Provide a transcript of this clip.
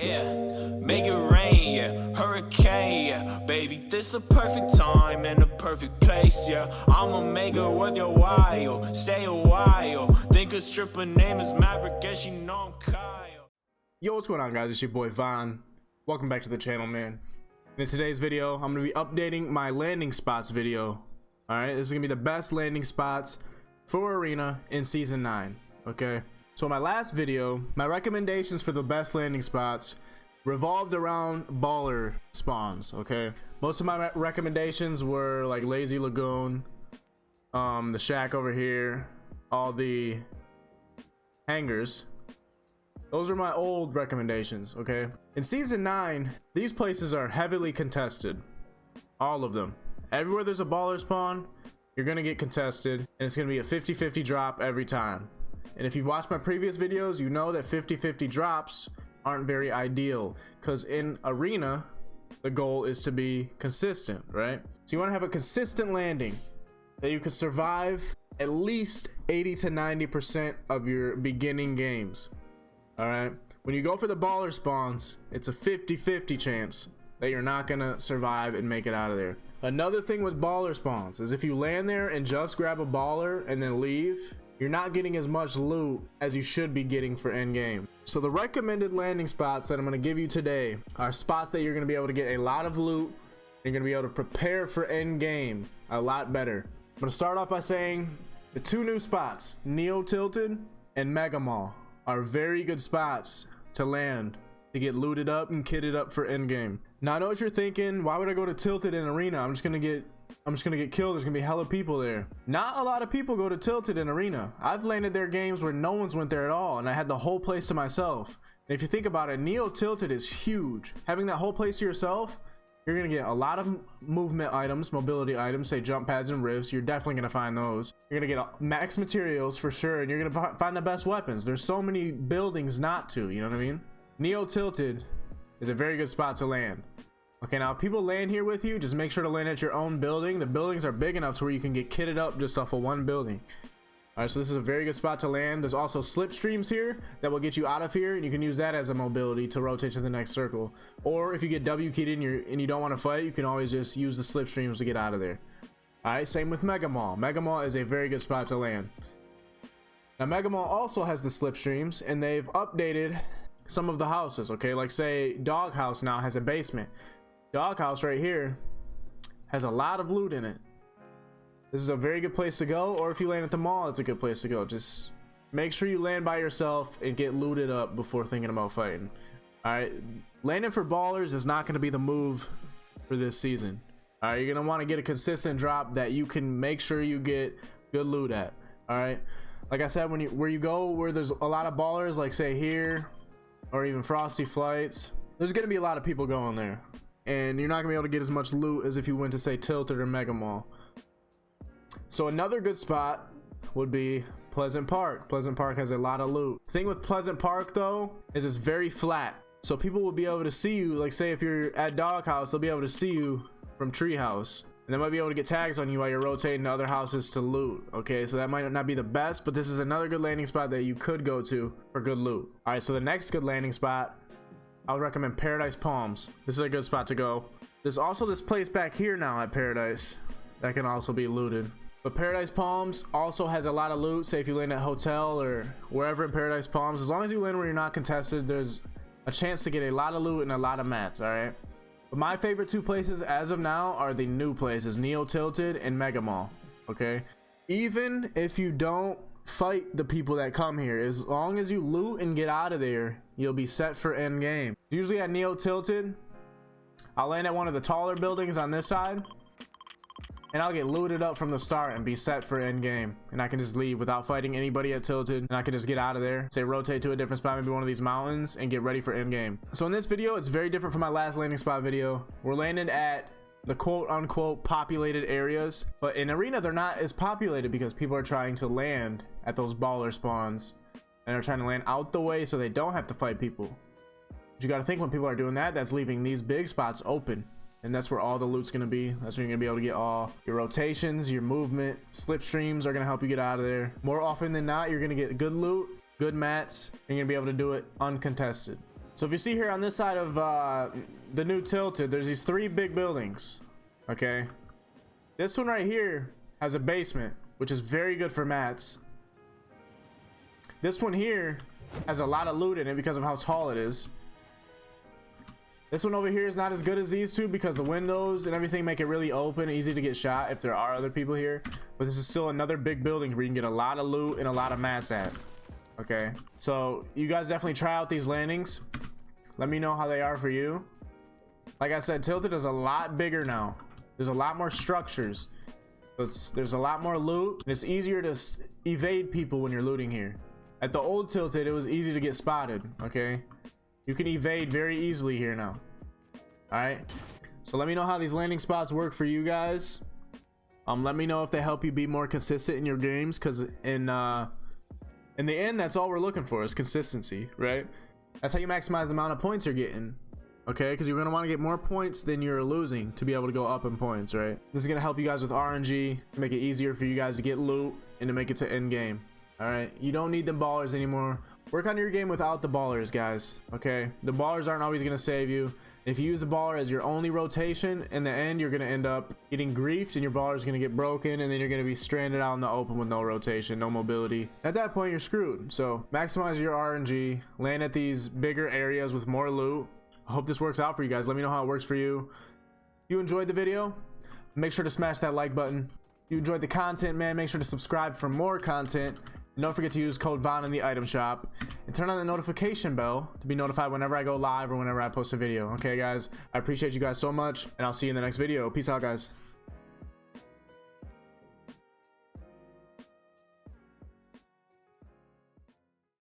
Yeah, make it rain, yeah, hurricane, yeah, baby, this a perfect time and a perfect place, yeah, I'ma make it worth your while, stay a while, think a stripper name is Maverick, guess you know I'm Kyle. Yo, what's going on, guys? It's your boy Vaughn. Welcome back to the channel, man. In today's video, I'm gonna be updating my landing spots video. Alright, this is gonna be the best landing spots for Arena in Season 9, okay? So in my last video, my recommendations for the best landing spots revolved around baller spawns, okay? Most of my recommendations were like Lazy Lagoon, the shack over here, all the hangars. Those are my old recommendations, okay? In Season 9, these places are heavily contested. All of them. Everywhere there's a baller spawn, you're gonna get contested, and it's gonna be a 50-50 drop every time. And if you've watched my previous videos, you know that 50-50 drops aren't very ideal, because in Arena, the goal is to be consistent, right? So you wanna have a consistent landing that you can survive at least 80 to 90% of your beginning games. All right, when you go for the baller spawns, it's a 50-50 chance that you're not gonna survive and make it out of there. Another thing with baller spawns is if you land there and just grab a baller and then leave, you're not getting as much loot as you should be getting for end game. So the recommended landing spots that I'm gonna give you today are spots that you're gonna be able to get a lot of loot. You're gonna be able to prepare for end game a lot better. I'm gonna start off by saying the two new spots, Tilton and Megamall, are very good spots to land to get looted up and kitted up for endgame. Now I know what you're thinking, why would I go to Tilted in Arena? I'm just gonna get killed. There's gonna be hella people there. Not a lot of people go to Tilted in Arena. I've landed there games where no one's went there at all, and I had the whole place to myself. And if you think about it, Tilted is huge. Having that whole place to yourself, you're gonna get a lot of movement items, mobility items, say jump pads and rifts. You're definitely gonna find those. You're gonna get max materials for sure, and you're gonna find the best weapons. There's so many buildings not to, you know what I mean? Tilted is a very good spot to land. Okay, now if people land here with you, just make sure to land at your own building. The buildings are big enough to where you can get kitted up just off of one building. All right, so this is a very good spot to land. There's also slipstreams here that will get you out of here, and you can use that as a mobility to rotate to the next circle. Or if you get W keyed in and you don't want to fight, you can always just use the slipstreams to get out of there. All right, same with Megamall. Megamall is a very good spot to land. Now Megamall also has the slipstreams, and they've updated some of the houses. Okay, like say Doghouse now has a basement. Doghouse right here has a lot of loot in it. This is a very good place to go, or if you land at the mall, it's a good place to go. Just make sure you land by yourself and get looted up before thinking about fighting. All right, landing for ballers is not going to be the move for this season. All right, you're going to want to get a consistent drop that you can make sure you get good loot at. All right, like I said, where you go where there's a lot of ballers, like say here or even Frosty Flights, there's going to be a lot of people going there, and you're not gonna be able to get as much loot as if you went to say Tilted or Megamall. So another good spot would be Pleasant Park. Pleasant Park has a lot of loot. The thing with Pleasant Park though is it's very flat, so people will be able to see you. Like say if you're at Doghouse, they'll be able to see you from Treehouse, and they might be able to get tags on you while you're rotating to other houses to loot. Okay, so that might not be the best, but this is another good landing spot that you could go to for good loot. All right, so the next good landing spot, I would recommend Paradise Palms. This is a good spot to go. There's also this place back here now at Paradise that can also be looted. But Paradise Palms also has a lot of loot. Say if you land at hotel or wherever in Paradise Palms, as long as you land where you're not contested, there's a chance to get a lot of loot and a lot of mats, all right? But my favorite two places as of now are the new places, Tilted and Megamall, okay? Even if you don't fight the people that come here, as long as you loot and get out of there, you'll be set for end game. Usually at Tilted, I'll land at one of the taller buildings on this side, and I'll get looted up from the start and be set for end game, and I can just leave without fighting anybody at Tilted, and I can just get out of there, say rotate to a different spot, maybe one of these mountains, and get ready for end game. So in this video, it's very different from my last landing spot video. We're landing at the quote-unquote populated areas, but in Arena they're not as populated because people are trying to land at those baller spawns, and they're trying to land out the way so they don't have to fight people. But you got to think, when people are doing that, that's leaving these big spots open, and that's where all the loot's gonna be. That's where you're gonna be able to get all your rotations, your movement. Slipstreams are gonna help you get out of there. More often than not, you're gonna get good loot, good mats, and you're gonna be able to do it uncontested. So if you see here on this side of the new Tilted, there's these 3 big buildings. Okay, this one right here has a basement, which is very good for mats. This one here has a lot of loot in it because of how tall it is. This one over here is not as good as these two because the windows and everything make it really open, easy to get shot if there are other people here. But this is still another big building where you can get a lot of loot and a lot of mats at. Okay, so you guys definitely try out these landings. Let me know how they are for you. Like I said, Tilted is a lot bigger now. There's a lot more structures. There's a lot more loot, and it's easier to evade people when you're looting here. At the old Tilted, it was easy to get spotted. Okay, you can evade very easily here now. All right, so let me know how these landing spots work for you guys. Let me know if they help you be more consistent in your games, because in the end, that's all we're looking for is consistency, right? That's how you maximize the amount of points you're getting. Okay, because you're going to want to get more points than you're losing to be able to go up in points, right? This is going to help you guys with RNG, to make it easier for you guys to get loot and to make it to end game. All right, you don't need them ballers anymore. Work on your game without the ballers, guys. Okay, the ballers aren't always going to save you. If you use the baller as your only rotation, in the end you're going to end up getting griefed and your baller is going to get broken, and then you're going to be stranded out in the open with no rotation, no mobility. At that point you're screwed. So maximize your RNG, land at these bigger areas with more loot. I hope this works out for you guys. Let me know how it works for you. If you enjoyed the video, make sure to smash that like button. If you enjoyed the content, man, make sure to subscribe for more content. And don't forget to use code VON in the item shop and turn on the notification bell to be notified whenever I go live or whenever I post a video. Okay, guys, I appreciate you guys so much, and I'll see you in the next video. Peace out, guys.